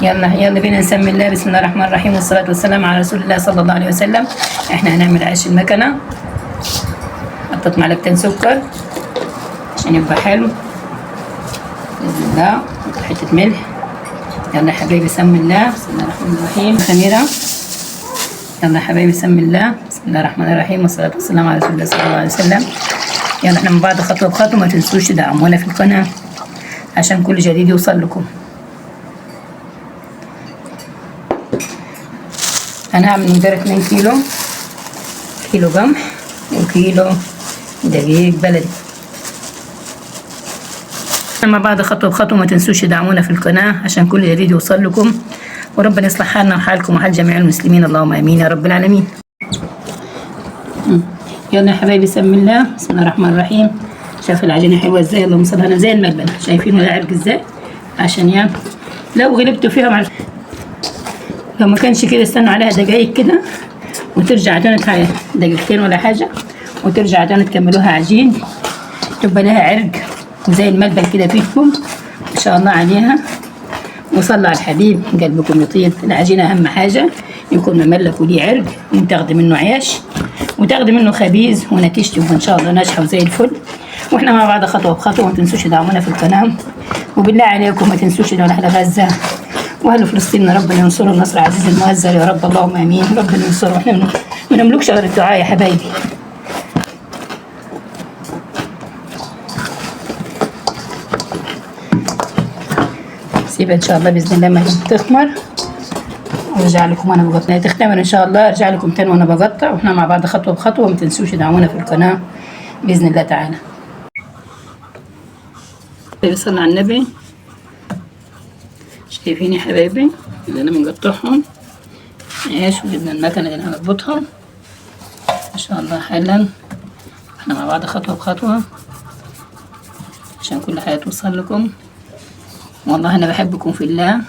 يلا يلا بينا نسمي الله. بسم الله الرحمن الرحيم، والصلاة والسلام على رسول الله صلى الله عليه وسلم. احنا هنعمل عيش المكنة. حطيت معلقتين سكر عشان يبقى حلو بإذن الله. نحط حتة ملح. يلا يا حبايبي سمي الله. بسم الله الرحمن الرحيم. خميرة. يلا يا حبايبي سمي الله. بسم الله الرحمن الرحيم، والصلاة والسلام على رسول الله صلى الله عليه وسلم. يلا احنا من بعض خطوة بخطوة. ما تنسوش تدعمونا في القناة عشان كل جديد يوصل لكم. انا هعمل مقدار 2 كيلو قمح وكيلو دقيق بلدي. مع بعض خطوة بخطوة. ما تنسوش تدعمونا في القناة عشان كل جديد يوصل لكم، وربنا يصلح حالنا وحالكم وحال جميع المسلمين، اللهم امين يا رب العالمين. يلا يا حبايبي سمي الله. بسم الله الرحمن الرحيم. شايف العجينة حلوة ازاي؟ اللهم صل على زي الملبن. شايفين ولا عرق ازاي؟ عشان يعني لو غلبتوا فيها مع لو ما كانش كده استنوا عليها دقايق كده وترجع تاني دقيقتين ولا حاجة، وترجع تاني تكملوها عجين تبقى لها عرق وزي الملبن كده فيكم ما شاء الله عليها. وصلوا على الحبيب قلبكم يطيب. العجينة أهم حاجة يكون مملك وليه عرق، وتاخدي منه عيش وتاخدي منه خبيز ونتيجته إن شاء الله ناجحة وزي الفل. واحنا مع بعض خطوة بخطوة. ما تنسوش تدعمونا في القناة، وبالله عليكم ما تنسوش تدعوا أهل غزة واهل فلسطين. ربنا ينصرهم نصر عزيز المؤزر يا رب، اللهم امين. ربنا ينصرهم. احنا ما نملكش غير الدعاء يا حبايبي. سيبها ان شاء الله باذن الله ما تخمر، وارجع لكم وانا بقطع. تختمر ان شاء الله ارجع لكم تاني وانا بقطع. واحنا مع بعض خطوه بخطوه. ما تنسوش تدعمونا في القناه باذن الله تعالى. صلوا على النبي. شايفين يا حبايبي اللي انا بنقطعهم عيش، وجبنا المكنه اللي هنربطها ان شاء الله حالا. احنا مع بعض خطوه بخطوه عشان كل حاجه توصل لكم. والله انا بحبكم في الله،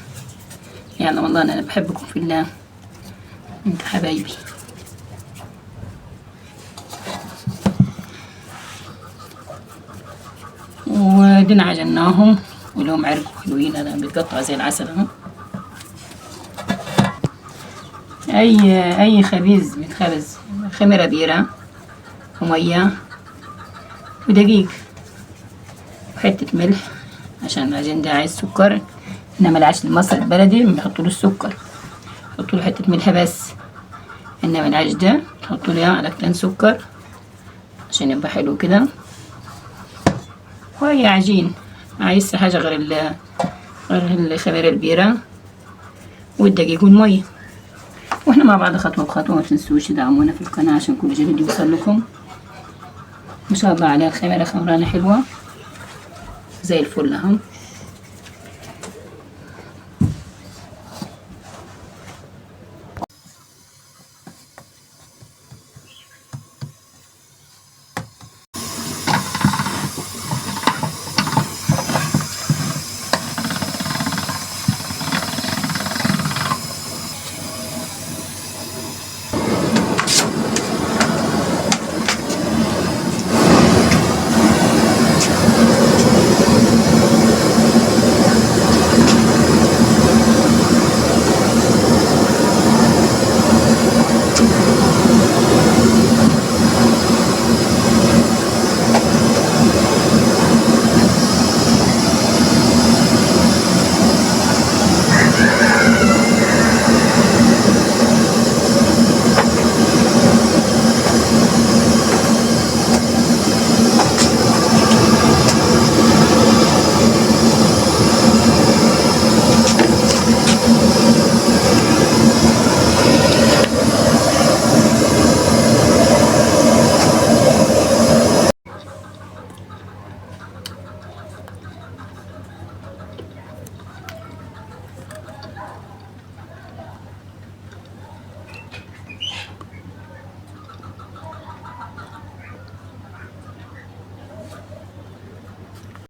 يعني والله انا بحبكم في الله انت حبايبي. ودينا عجناهم ولهم عرق حلوين. انا بتقطع زي العسل اهو. اي خبيز بيتخبز خميره بيره وميه ودقيق وحته ملح عشان العجين ده عايز سكر، انما العيش المصري البلدي بنحط له السكر، نحط له حته ملح بس. انما العيش ده نحط له معلقتين سكر عشان يبقى حلو كده. وهي عجين عايز حاجه غير الخميره البيره والدقيق والميه. واحنا مع بعض خطوه بخطوه. ما تنسوش تدعمونا في القناه عشان كل جديد يوصل لكم. ما شاء الله عليها الخميره خمرانه حلوه زي الفل اهو.